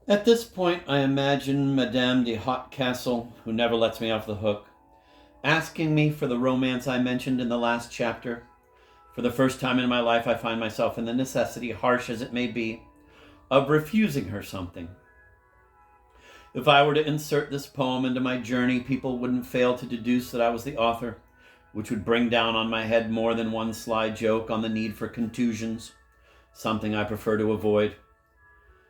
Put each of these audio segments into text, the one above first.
At this point, I imagine Madame de Hotcastle, who never lets me off the hook, asking me for the romance I mentioned in the last chapter. For the first time in my life, I find myself in the necessity, harsh as it may be, of refusing her something. If I were to insert this poem into my journey, people wouldn't fail to deduce that I was the author, which would bring down on my head more than one sly joke on the need for contusions, something I prefer to avoid.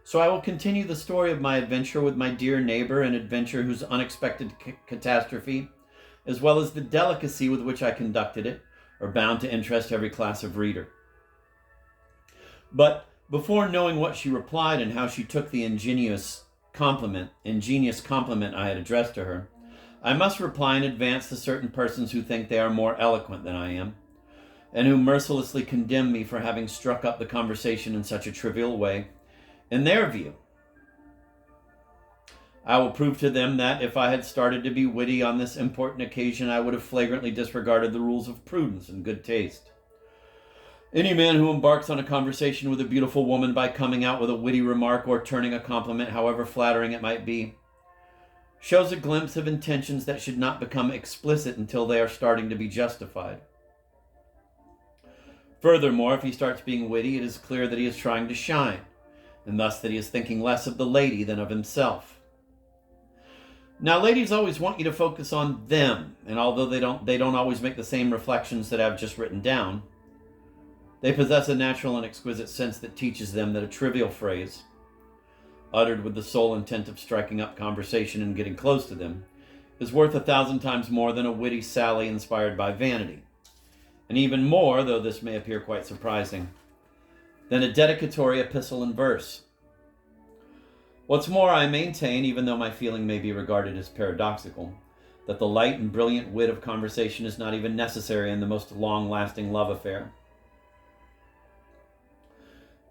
So I will continue the story of my adventure with my dear neighbor, an adventure whose unexpected catastrophe, as well as the delicacy with which I conducted it, are bound to interest every class of reader. But before knowing what she replied and how she took the ingenious compliment I had addressed to her, I must reply in advance to certain persons who think they are more eloquent than I am, and who mercilessly condemn me for having struck up the conversation in such a trivial way. In their view, I will prove to them that if I had started to be witty on this important occasion, I would have flagrantly disregarded the rules of prudence and good taste. Any man who embarks on a conversation with a beautiful woman by coming out with a witty remark or turning a compliment, however flattering it might be, shows a glimpse of intentions that should not become explicit until they are starting to be justified. Furthermore, if he starts being witty, it is clear that he is trying to shine, and thus that he is thinking less of the lady than of himself. Now, ladies always want you to focus on them, and although they don't always make the same reflections that I've just written down, they possess a natural and exquisite sense that teaches them that a trivial phrase, uttered with the sole intent of striking up conversation and getting close to them, is worth 1,000 times more than a witty sally inspired by vanity, and even more, though this may appear quite surprising, than a dedicatory epistle in verse. What's more, I maintain, even though my feeling may be regarded as paradoxical, that the light and brilliant wit of conversation is not even necessary in the most long-lasting love affair,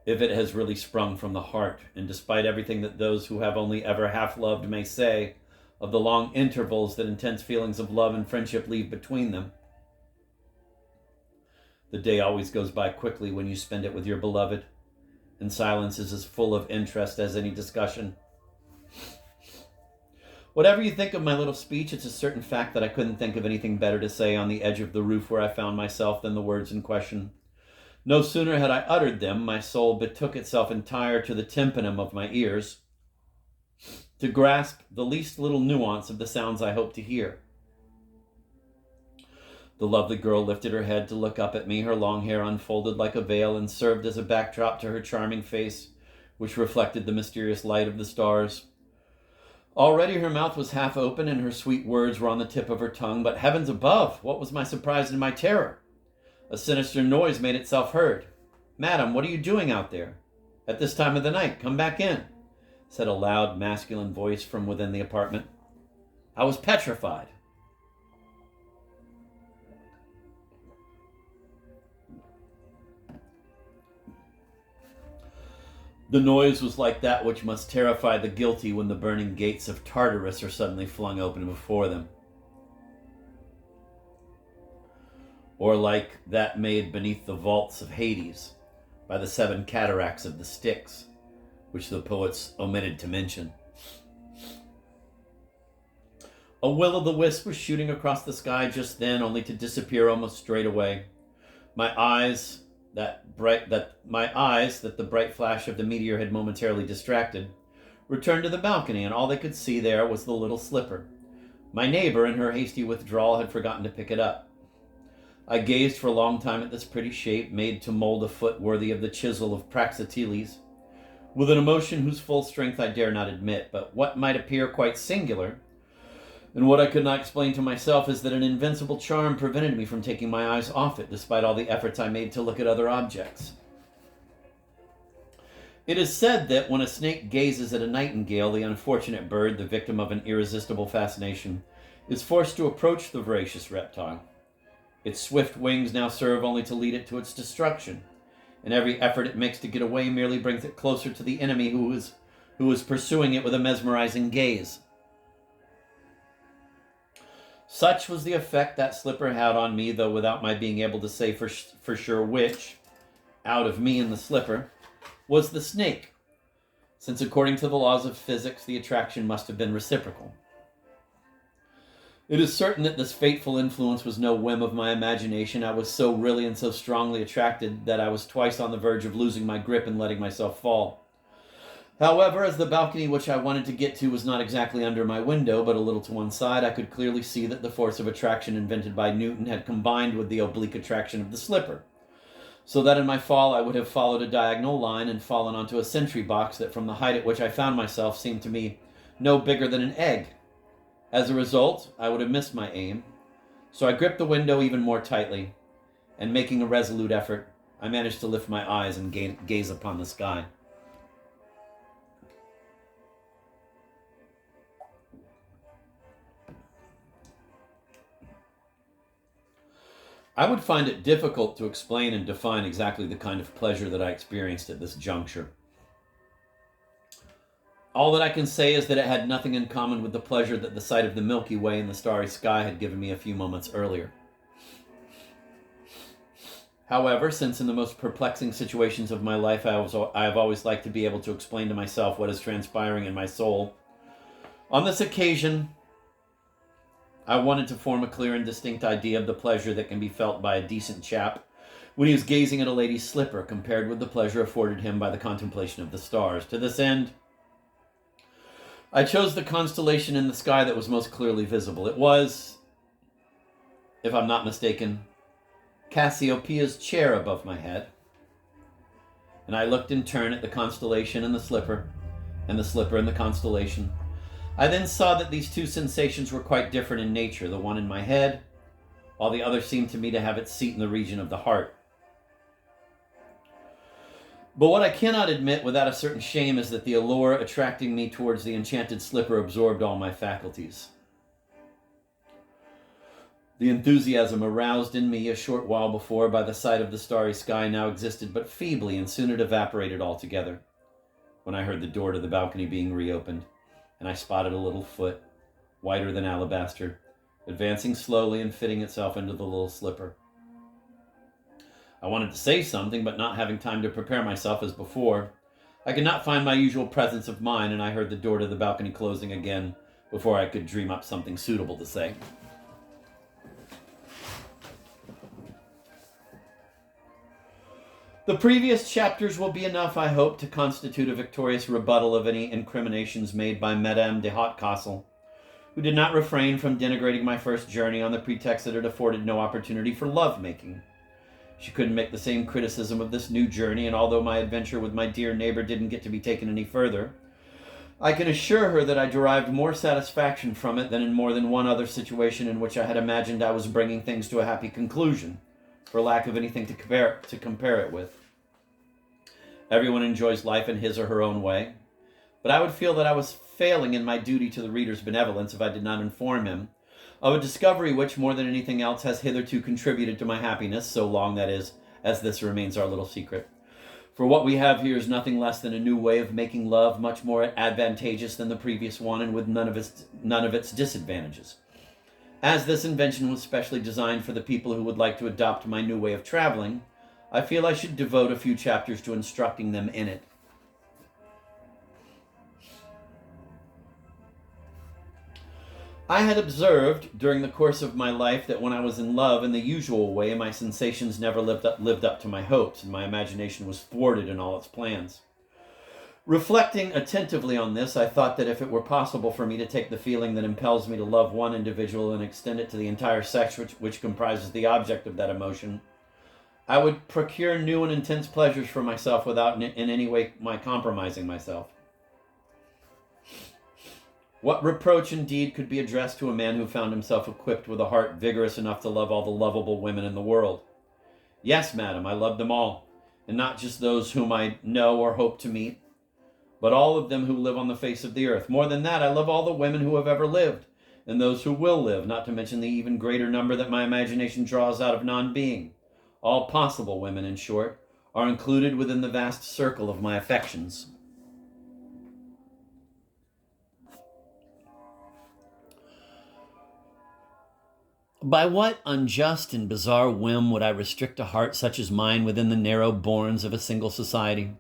if it has really sprung from the heart, and despite everything that those who have only ever half-loved may say of the long intervals that intense feelings of love and friendship leave between them, the day always goes by quickly when you spend it with your beloved, and silence is as full of interest as any discussion. Whatever you think of my little speech, it's a certain fact that I couldn't think of anything better to say on the edge of the roof where I found myself than the words in question. No sooner had I uttered them, my soul betook itself entire to the tympanum of my ears, to grasp the least little nuance of the sounds I hoped to hear. The lovely girl lifted her head to look up at me, her long hair unfolded like a veil and served as a backdrop to her charming face, which reflected the mysterious light of the stars. Already her mouth was half open and her sweet words were on the tip of her tongue, but heavens above, what was my surprise and my terror? A sinister noise made itself heard. "Madam, what are you doing out there? At this time of the night, come back in," said a loud masculine voice from within the apartment. I was petrified. The noise was like that which must terrify the guilty when the burning gates of Tartarus are suddenly flung open before them, or like that made beneath the vaults of Hades by the 7 cataracts of the Styx, which the poets omitted to mention. A will-o'-the-wisp was shooting across the sky just then, only to disappear almost straight away. My eyes, that the bright flash of the meteor had momentarily distracted, returned to the balcony, and all they could see there was the little slipper. My neighbor, in her hasty withdrawal, had forgotten to pick it up. I gazed for a long time at this pretty shape, made to mold a foot worthy of the chisel of Praxiteles, with an emotion whose full strength I dare not admit, but what might appear quite singular, and what I could not explain to myself, is that an invincible charm prevented me from taking my eyes off it, despite all the efforts I made to look at other objects. It is said that when a snake gazes at a nightingale, the unfortunate bird, the victim of an irresistible fascination, is forced to approach the voracious reptile. Its swift wings now serve only to lead it to its destruction, and every effort it makes to get away merely brings it closer to the enemy who is pursuing it with a mesmerizing gaze. Such was the effect that slipper had on me, though without my being able to say for sure which, out of me and the slipper, was the snake. since according to the laws of physics, the attraction must have been reciprocal. It is certain that this fateful influence was no whim of my imagination. I was so really and so strongly attracted that I was twice on the verge of losing my grip and letting myself fall. However, as the balcony which I wanted to get to was not exactly under my window, but a little to one side, I could clearly see that the force of attraction invented by Newton had combined with the oblique attraction of the slipper, so that in my fall I would have followed a diagonal line and fallen onto a sentry box that from the height at which I found myself seemed to me no bigger than an egg. As a result, I would have missed my aim, so I gripped the window even more tightly, and making a resolute effort, I managed to lift my eyes and gaze upon the sky. I would find it difficult to explain and define exactly the kind of pleasure that I experienced at this juncture. All that I can say is that it had nothing in common with the pleasure that the sight of the Milky Way in the starry sky had given me a few moments earlier. However, since in the most perplexing situations of my life I have always liked to be able to explain to myself what is transpiring in my soul, on this occasion I wanted to form a clear and distinct idea of the pleasure that can be felt by a decent chap when he is gazing at a lady's slipper compared with the pleasure afforded him by the contemplation of the stars. To this end, I chose the constellation in the sky that was most clearly visible. It was, if I'm not mistaken, Cassiopeia's chair above my head. And I looked in turn at the constellation and the slipper and the constellation. I then saw that these two sensations were quite different in nature, the one in my head, while the other seemed to me to have its seat in the region of the heart. But what I cannot admit without a certain shame is that the allure attracting me towards the enchanted slipper absorbed all my faculties. The enthusiasm aroused in me a short while before by the sight of the starry sky now existed but feebly, and soon it evaporated altogether, when I heard the door to the balcony being reopened, and I spotted a little foot, whiter than alabaster, advancing slowly and fitting itself into the little slipper. I wanted to say something, but not having time to prepare myself as before, I could not find my usual presence of mind, and I heard the door to the balcony closing again before I could dream up something suitable to say. The previous chapters will be enough, I hope, to constitute a victorious rebuttal of any incriminations made by Madame de Hotcastle, who did not refrain from denigrating my first journey on the pretext that it afforded no opportunity for love-making. She couldn't make the same criticism of this new journey, and although my adventure with my dear neighbor didn't get to be taken any further, I can assure her that I derived more satisfaction from it than in more than one other situation in which I had imagined I was bringing things to a happy conclusion, for lack of anything to compare it with. Everyone enjoys life in his or her own way, but I would feel that I was failing in my duty to the reader's benevolence if I did not inform him of a discovery which, more than anything else, has hitherto contributed to my happiness, so long, that is, as this remains our little secret. For what we have here is nothing less than a new way of making love, much more advantageous than the previous one, and with none of its disadvantages. As this invention was specially designed for the people who would like to adopt my new way of traveling, I feel I should devote a few chapters to instructing them in it. I had observed during the course of my life that when I was in love in the usual way, my sensations never lived up to my hopes, and my imagination was thwarted in all its plans. Reflecting attentively on this, I thought that if it were possible for me to take the feeling that impels me to love one individual and extend it to the entire sex which comprises the object of that emotion, I would procure new and intense pleasures for myself without in any way compromising myself. What reproach indeed could be addressed to a man who found himself equipped with a heart vigorous enough to love all the lovable women in the world? Yes, madam, I love them all, and not just those whom I know or hope to meet, but all of them who live on the face of the earth. More than that, I love all the women who have ever lived, and those who will live, not to mention the even greater number that my imagination draws out of non-being. All possible women, in short, are included within the vast circle of my affections. By what unjust and bizarre whim would I restrict a heart such as mine within the narrow bournes of a single society?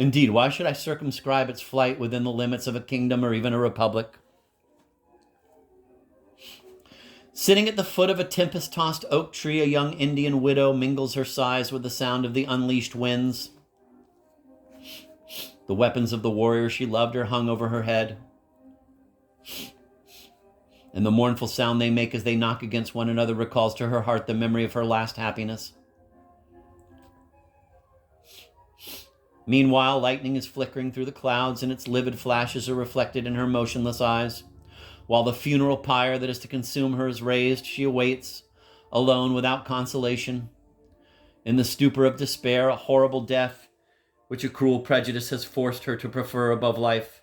Indeed, why should I circumscribe its flight within the limits of a kingdom or even a republic? Sitting at the foot of a tempest-tossed oak tree, a young Indian widow mingles her sighs with the sound of the unleashed winds. The weapons of the warrior she loved are hung over her head, and the mournful sound they make as they knock against one another recalls to her heart the memory of her last happiness. Meanwhile, lightning is flickering through the clouds, and its livid flashes are reflected in her motionless eyes. While the funeral pyre that is to consume her is raised, she awaits, alone, without consolation. In the stupor of despair, a horrible death, which a cruel prejudice has forced her to prefer above life.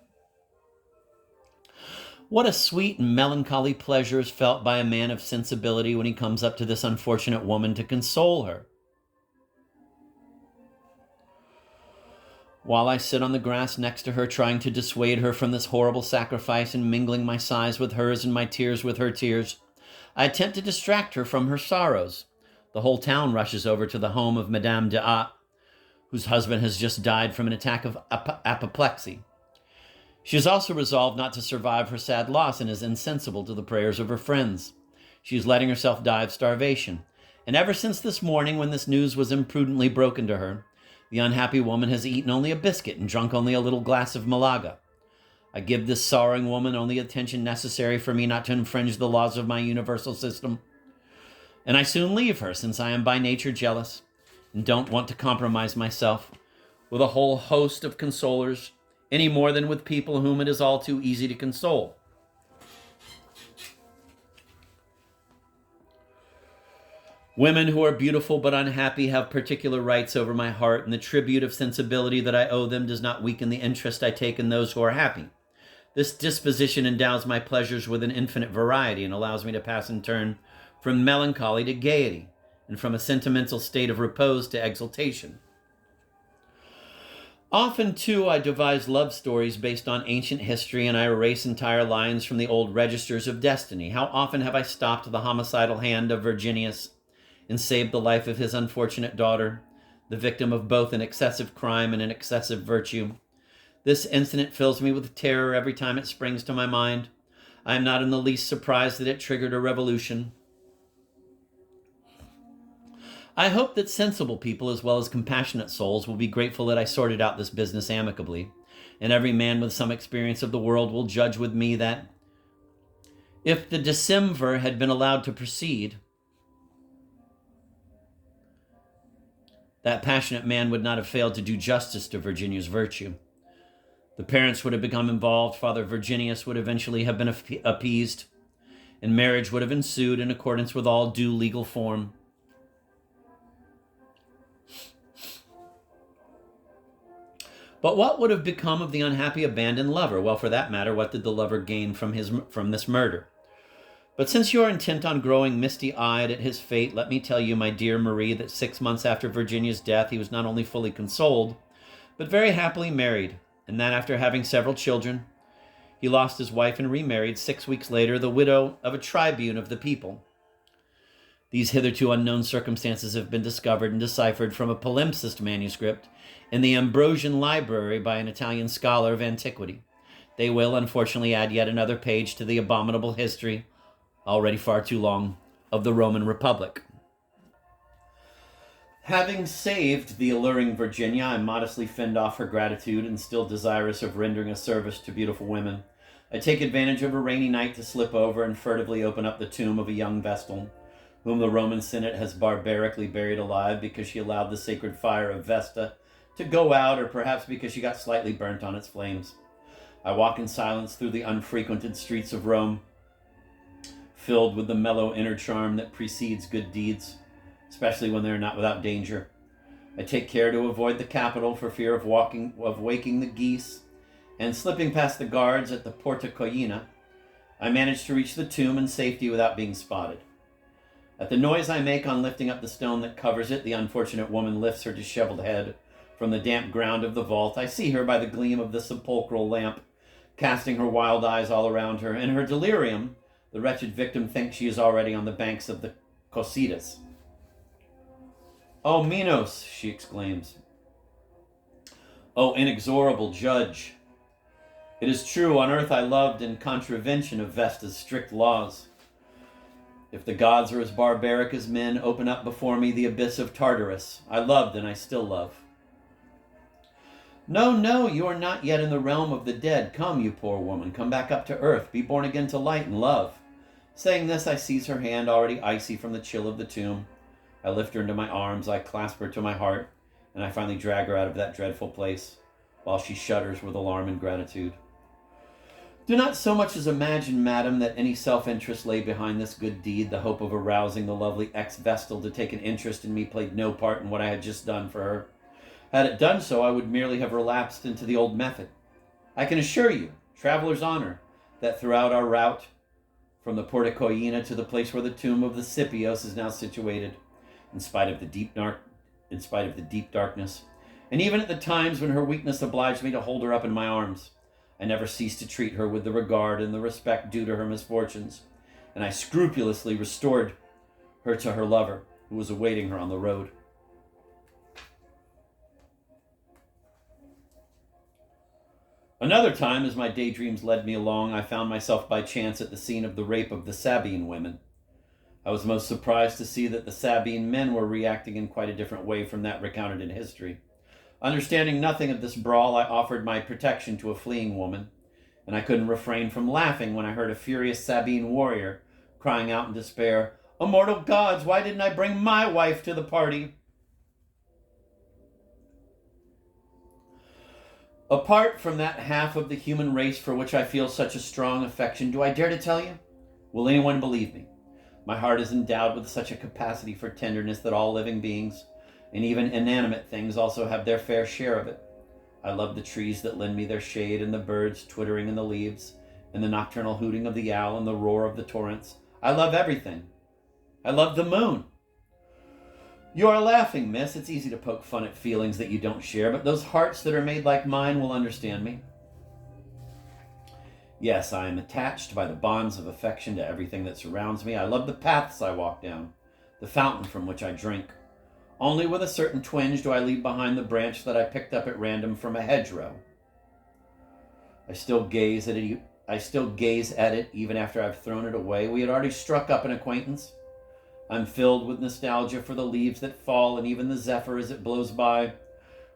What a sweet and melancholy pleasure is felt by a man of sensibility when he comes up to this unfortunate woman to console her. While I sit on the grass next to her, trying to dissuade her from this horrible sacrifice and mingling my sighs with hers and my tears with her tears, I attempt to distract her from her sorrows. The whole town rushes over to the home of Madame de A, whose husband has just died from an attack of apoplexy. She has also resolved not to survive her sad loss and is insensible to the prayers of her friends. She is letting herself die of starvation. And ever since this morning, when this news was imprudently broken to her, the unhappy woman has eaten only a biscuit and drunk only a little glass of Malaga. I give this sorrowing woman only the attention necessary for me not to infringe the laws of my universal system. And I soon leave her, since I am by nature jealous and don't want to compromise myself with a whole host of consolers, any more than with people whom it is all too easy to console. Women who are beautiful but unhappy have particular rights over my heart, and the tribute of sensibility that I owe them does not weaken the interest I take in those who are happy. This disposition endows my pleasures with an infinite variety and allows me to pass in turn from melancholy to gaiety, and from a sentimental state of repose to exultation. Often, too, I devise love stories based on ancient history, and I erase entire lines from the old registers of destiny. How often have I stopped the homicidal hand of Virginius and saved the life of his unfortunate daughter, the victim of both an excessive crime and an excessive virtue. This incident fills me with terror every time it springs to my mind. I am not in the least surprised that it triggered a revolution. I hope that sensible people, as well as compassionate souls, will be grateful that I sorted out this business amicably, and every man with some experience of the world will judge with me that if the decemvir had been allowed to proceed, that passionate man would not have failed to do justice to Virginia's virtue. The parents would have become involved, Father Virginius would eventually have been appeased, and marriage would have ensued in accordance with all due legal form. But what would have become of the unhappy abandoned lover? Well, for that matter, what did the lover gain from this murder? But since you are intent on growing misty-eyed at his fate, let me tell you, my dear Marie, that 6 months after Virginia's death, he was not only fully consoled, but very happily married, and that after having several children, he lost his wife and remarried 6 weeks later, the widow of a tribune of the people. These hitherto unknown circumstances have been discovered and deciphered from a palimpsest manuscript in the Ambrosian Library by an Italian scholar of antiquity. They will, unfortunately, add yet another page to the abominable history, already far too long, of the Roman Republic. Having saved the alluring Virginia, I modestly fend off her gratitude, and still desirous of rendering a service to beautiful women, I take advantage of a rainy night to slip over and furtively open up the tomb of a young Vestal, whom the Roman Senate has barbarically buried alive because she allowed the sacred fire of Vesta to go out, or perhaps because she got slightly burnt on its flames. I walk in silence through the unfrequented streets of Rome, filled with the mellow inner charm that precedes good deeds, especially when they are not without danger. I take care to avoid the Capitol for fear of waking the geese, and slipping past the guards at the Porta Coyina, I manage to reach the tomb in safety without being spotted. At the noise I make on lifting up the stone that covers it, the unfortunate woman lifts her disheveled head from the damp ground of the vault. I see her by the gleam of the sepulchral lamp, casting her wild eyes all around her. In her delirium, the wretched victim thinks she is already on the banks of the Cocytus. "Oh, Minos!" she exclaims. O inexorable judge! It is true, on earth I loved in contravention of Vesta's strict laws. If the gods are as barbaric as men, open up before me the abyss of Tartarus. I loved and I still love. No, no, you are not yet in the realm of the dead. Come, you poor woman, come back up to earth. Be born again to light and love. Saying this, I seize her hand, already icy from the chill of the tomb. I lift her into my arms, I clasp her to my heart, and I finally drag her out of that dreadful place, while she shudders with alarm and gratitude. Do not so much as imagine, madam, that any self-interest lay behind this good deed. The hope of arousing the lovely ex-Vestal to take an interest in me played no part in what I had just done for her. Had it done so, I would merely have relapsed into the old method. I can assure you, traveler's honor, that throughout our route, from the Porticoina to the place where the tomb of the Scipios is now situated, in spite of the deep darkness, and even at the times when her weakness obliged me to hold her up in my arms, I never ceased to treat her with the regard and the respect due to her misfortunes, and I scrupulously restored her to her lover, who was awaiting her on the road. Another time, as my daydreams led me along, I found myself by chance at the scene of the rape of the Sabine women. I was most surprised to see that the Sabine men were reacting in quite a different way from that recounted in history. Understanding nothing of this brawl, I offered my protection to a fleeing woman, and I couldn't refrain from laughing when I heard a furious Sabine warrior crying out in despair, "Immortal gods, why didn't I bring my wife to the party?" Apart from that half of the human race for which I feel such a strong affection, do I dare to tell you? Will anyone believe me? My heart is endowed with such a capacity for tenderness that all living beings, and even inanimate things, also have their fair share of it. I love the trees that lend me their shade, and the birds twittering in the leaves, and the nocturnal hooting of the owl, and the roar of the torrents. I love everything. I love the moon. You are laughing, miss. It's easy to poke fun at feelings that you don't share, but those hearts that are made like mine will understand me. Yes, I am attached by the bonds of affection to everything that surrounds me. I love the paths I walk down, the fountain from which I drink. Only with a certain twinge do I leave behind the branch that I picked up at random from a hedgerow. I still gaze at it even after I've thrown it away. We had already struck up an acquaintance. I'm filled with nostalgia for the leaves that fall and even the zephyr as it blows by.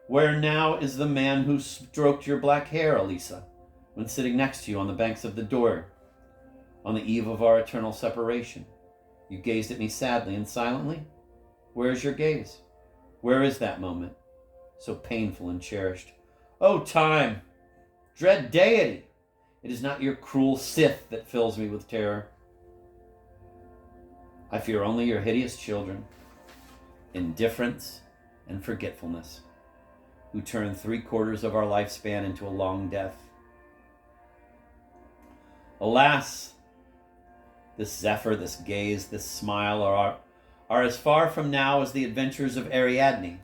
Where now is the man who stroked your black hair, Elisa, when sitting next to you on the banks of the Dour, on the eve of our eternal separation? You gazed at me sadly and silently? Where is your gaze? Where is that moment, so painful and cherished? Oh, time! Dread deity! It is not your cruel Scythe that fills me with terror. I fear only your hideous children, indifference and forgetfulness, who turn 3/4 of our lifespan into a long death. Alas, this zephyr, this gaze, this smile are as far from now as the adventures of Ariadne.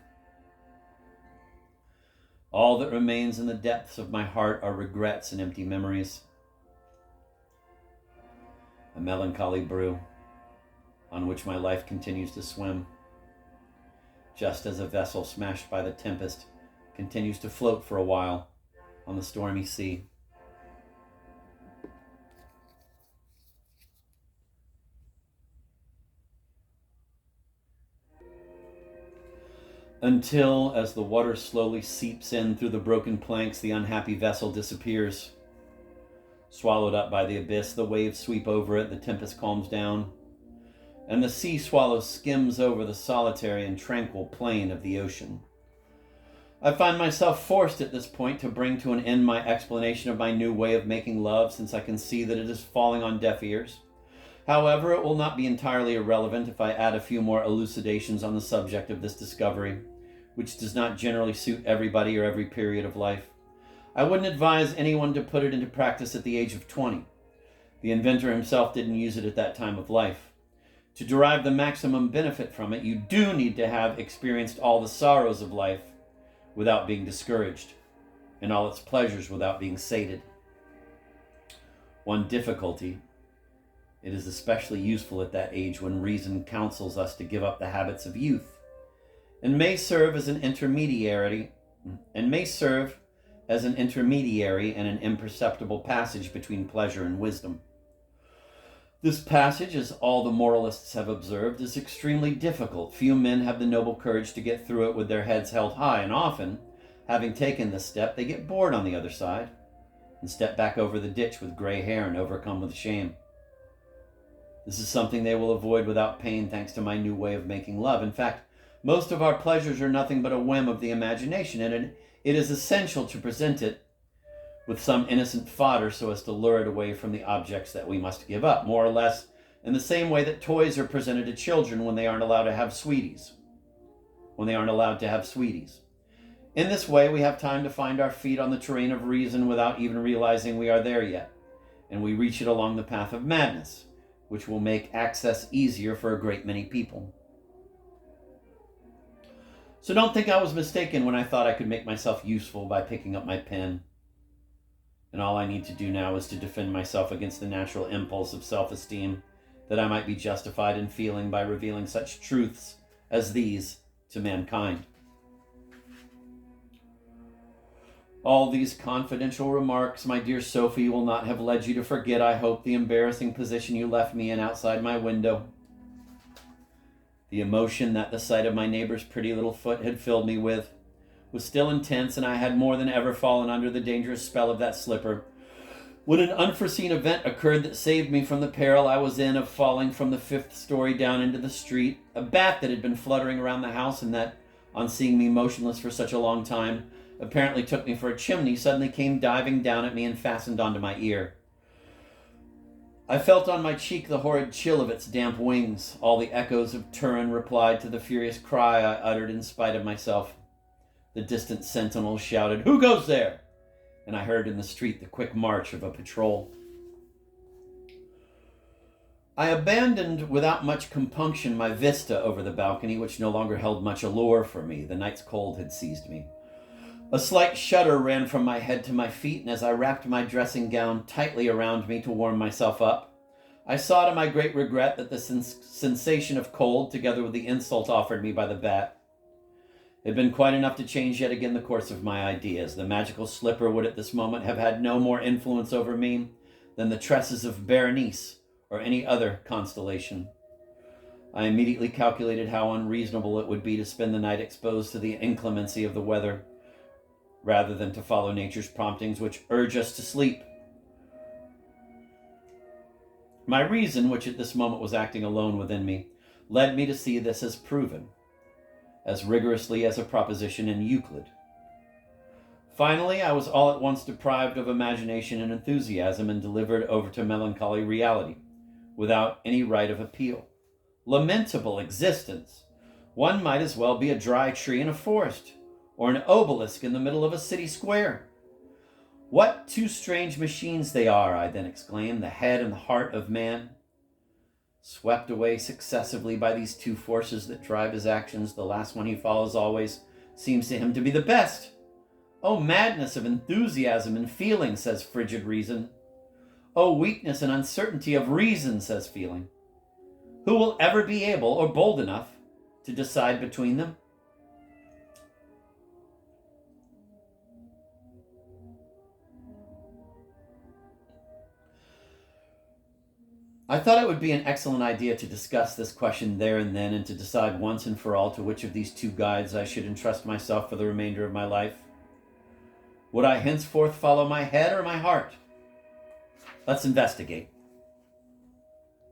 All that remains in the depths of my heart are regrets and empty memories. A melancholy brew on which my life continues to swim, just as a vessel smashed by the tempest continues to float for a while on the stormy sea. Until, as the water slowly seeps in through the broken planks, the unhappy vessel disappears. Swallowed up by the abyss, the waves sweep over it, the tempest calms down, and the sea swallow skims over the solitary and tranquil plain of the ocean. I find myself forced at this point to bring to an end my explanation of my new way of making love, since I can see that it is falling on deaf ears. However, it will not be entirely irrelevant if I add a few more elucidations on the subject of this discovery, which does not generally suit everybody or every period of life. I wouldn't advise anyone to put it into practice at the age of 20. The inventor himself didn't use it at that time of life. To derive the maximum benefit from it, you do need to have experienced all the sorrows of life without being discouraged, and all its pleasures without being sated. One difficulty: it is especially useful at that age when reason counsels us to give up the habits of youth, and may serve as an intermediary and may serve as an intermediary and an imperceptible passage between pleasure and wisdom. This passage, as all the moralists have observed, is extremely difficult. Few men have the noble courage to get through it with their heads held high, and often, having taken this step, they get bored on the other side and step back over the ditch with gray hair and overcome with shame. This is something they will avoid without pain thanks to my new way of making love. In fact, most of our pleasures are nothing but a whim of the imagination, and it is essential to present it with some innocent fodder so as to lure it away from the objects that we must give up, more or less in the same way that toys are presented to children when they aren't allowed to have sweeties. In this way, we have time to find our feet on the terrain of reason without even realizing we are there yet, and we reach it along the path of madness, which will make access easier for a great many people. So don't think I was mistaken when I thought I could make myself useful by picking up my pen. And all I need to do now is to defend myself against the natural impulse of self-esteem that I might be justified in feeling by revealing such truths as these to mankind. All these confidential remarks, my dear Sophie, will not have led you to forget, I hope, the embarrassing position you left me in outside my window. The emotion that the sight of my neighbor's pretty little foot had filled me with was still intense, and I had more than ever fallen under the dangerous spell of that slipper, when an unforeseen event occurred that saved me from the peril I was in of falling from the 5th story down into the street. A bat that had been fluttering around the house and that, on seeing me motionless for such a long time, apparently took me for a chimney, suddenly came diving down at me and fastened onto my ear. I felt on my cheek the horrid chill of its damp wings. All the echoes of Turin replied to the furious cry I uttered in spite of myself. The distant sentinel shouted, "Who goes there?" And I heard in the street the quick march of a patrol. I abandoned without much compunction my vista over the balcony, which no longer held much allure for me. The night's cold had seized me. A slight shudder ran from my head to my feet, and as I wrapped my dressing gown tightly around me to warm myself up, I saw to my great regret that the sensation of cold, together with the insult offered me by the bat, had been quite enough to change yet again the course of my ideas. The magical slipper would at this moment have had no more influence over me than the tresses of Berenice or any other constellation. I immediately calculated how unreasonable it would be to spend the night exposed to the inclemency of the weather, rather than to follow nature's promptings, which urge us to sleep. My reason, which at this moment was acting alone within me, led me to see this as proven, as rigorously as a proposition in Euclid. Finally, I was all at once deprived of imagination and enthusiasm and delivered over to melancholy reality, without any right of appeal. Lamentable existence! One might as well be a dry tree in a forest, or an obelisk in the middle of a city square. What two strange machines they are, I then exclaimed, the head and the heart of man. Swept away successively by these two forces that drive his actions, the last one he follows always seems to him to be the best. Oh, madness of enthusiasm and feeling, says frigid reason. Oh, weakness and uncertainty of reason, says feeling. Who will ever be able or bold enough to decide between them? I thought it would be an excellent idea to discuss this question there and then, and to decide once and for all to which of these two guides I should entrust myself for the remainder of my life. Would I henceforth follow my head or my heart? Let's investigate.